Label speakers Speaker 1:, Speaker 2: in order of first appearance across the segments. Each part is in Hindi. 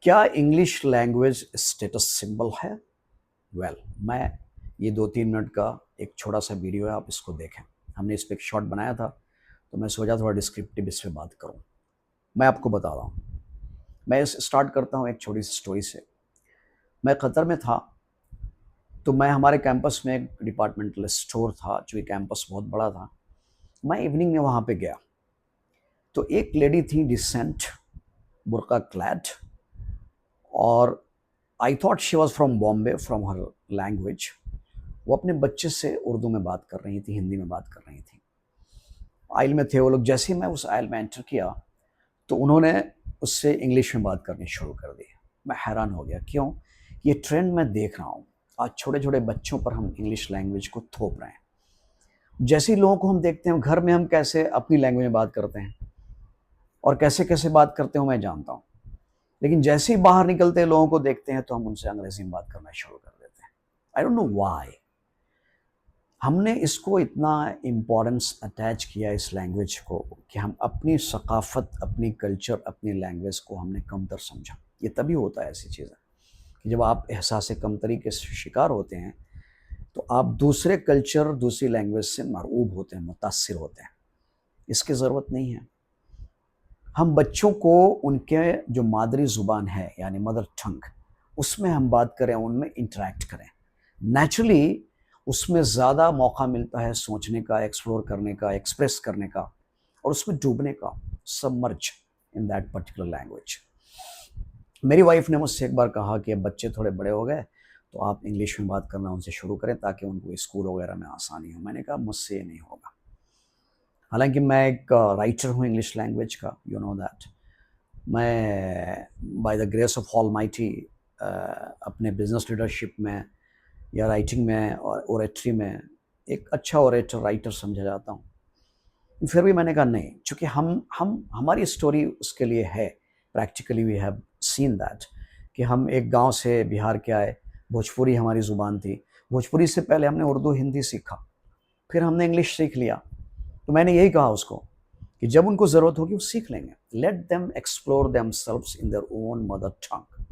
Speaker 1: क्या इंग्लिश लैंग्वेज स्टेटस सिंबल है? वेल, मैं ये 2-3 मिनट का एक छोटा-सा वीडियो है, आप इसको देखें। हमने इस पे एक शॉर्ट बनाया था, तो मैं सोचा थोड़ा डिस्क्रिप्टिव इस पे बात करूँ। मैं आपको बता रहा हूँ। मैं इस स्टार्ट करता हूँ एक छोटी-सी स्टोरी से। मैं कतर में था, तो मैं हमारे कैंपस में एक डिपार्टमेंटल स्टोर था, जो कि कैंपस बहुत बड़ा था। मैं इवनिंग में वहाँ पे गया, तो एक लेडी थी डिसेंट, बुर्का क्लैड, और I thought she was from Bombay from her language. वो अपने बच्चे से उर्दू में बात कर रही थी, हिंदी में बात कर रही थी। आइल में थे वो लोग। जैसे ही मैं उस आइल में एंटर किया, तो उन्होंने उससे इंग्लिश में बात करनी शुरू कर दी। मैं हैरान हो गया, क्यों? ये ट्रेंड मैं देख रहा हूँ। आज छोटे छोटे बच्चों पर हम इंग्लिश लैंग्वेज को थोप रहे हैं। जैसे ही लोगों को हम देखते हैं घर में, हम कैसे अपनी लैंग्वेज में बात करते हैं और कैसे कैसे बात करते हो मैं जानता हूँ, लेकिन जैसे ही बाहर निकलते हैं, लोगों को देखते हैं, तो हम उनसे अंग्रेजी में बात करना शुरू कर देते हैं। आई डोंट नो व्हाई हमने इसको इतना इम्पोर्टेंस अटैच किया इस लैंग्वेज को, कि हम अपनी सकाफ़त, अपनी कल्चर, अपनी लैंग्वेज को हमने कमतर समझा। ये तभी होता है ऐसी चीज़ें, कि जब आप एहसास कमतरी के शिकार होते हैं, तो आप दूसरे कल्चर, दूसरी लैंग्वेज से मरऊब होते हैं, मुतासिर होते हैं। इसकी ज़रूरत नहीं है। हम बच्चों को उनके जो मादरी ज़ुबान है, यानी मदर टंग, उसमें हम बात करें, उनमें इंटरेक्ट करें। नेचुरली उसमें ज़्यादा मौका मिलता है सोचने का, एक्सप्लोर करने का, एक्सप्रेस करने का, और उसमें डूबने का, submerge in that particular language. मेरी वाइफ ने मुझसे एक बार कहा कि अब बच्चे थोड़े बड़े हो गए, तो आप इंग्लिश में बात करना उनसे शुरू करें, ताकि उनको स्कूल वगैरह में आसानी हो। मैंने कहा मुझसे ये नहीं होगा। हालांकि मैं एक राइटर हूँ इंग्लिश लैंग्वेज का, यू नो दैट। मैं by the grace of almighty अपने बिजनेस लीडरशिप में या राइटिंग में और ओरेट्री में एक अच्छा ओरेटर, राइटर समझा जाता हूँ। फिर भी मैंने कहा नहीं, चूँकि हम हमारी स्टोरी उसके लिए है। Practically we have seen that, कि हम एक गांव से बिहार के आए, भोजपुरी हमारी ज़ुबान थी। भोजपुरी से पहले हमने उर्दू हिंदी सीखा, फिर हमने इंग्लिश सीख लिया। तो मैंने यही कहा उसको कि जब उनको ज़रूरत होगी वो सीख लेंगे। Let them explore themselves in their own mother tongue,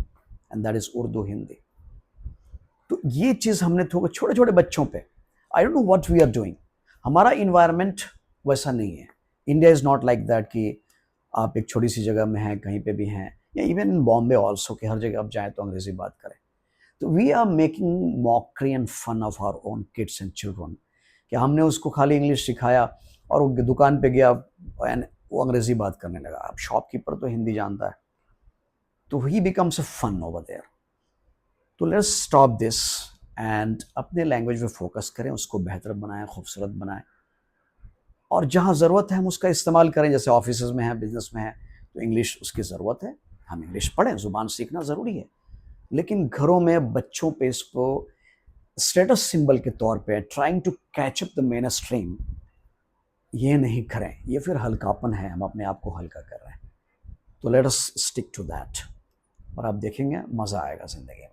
Speaker 1: and that is Urdu, Hindi. तो ये चीज़ हमने थोड़ा छोटे छोटे बच्चों पे, I don't know what we are doing. हमारा इन्वायरमेंट वैसा नहीं है। India is not like that, कि आप एक छोटी सी जगह में हैं, कहीं पे भी हैं, या इवन इन बॉम्बे ऑल्सो, कि हर जगह आप जाएँ तो अंग्रेजी बात करें। तो we are making mockery and fun of our own kids and children, कि हमने उसको खाली इंग्लिश सिखाया और वो दुकान पे गया एंड वो अंग्रेजी बात करने लगा। अब शॉपकीपर तो हिंदी जानता है, तो ही becomes a fun over there. तो लेट्स स्टॉप दिस एंड अपने लैंग्वेज पे फोकस करें, उसको बेहतर बनाएं, खूबसूरत बनाएं, और जहाँ ज़रूरत है हम उसका इस्तेमाल करें। जैसे ऑफिस में है, बिजनेस में है, तो इंग्लिश उसकी ज़रूरत है, हम इंग्लिश पढ़ें, ज़ुबान सीखना ज़रूरी है। लेकिन घरों में बच्चों पे इसको स्टेटस सिंबल के तौर पे trying to catch up the mainstream, ये नहीं करें। ये फिर हल्कापन है, हम अपने आप को हल्का कर रहे हैं। तो let us stick to that, और आप देखेंगे मज़ा आएगा ज़िंदगी में।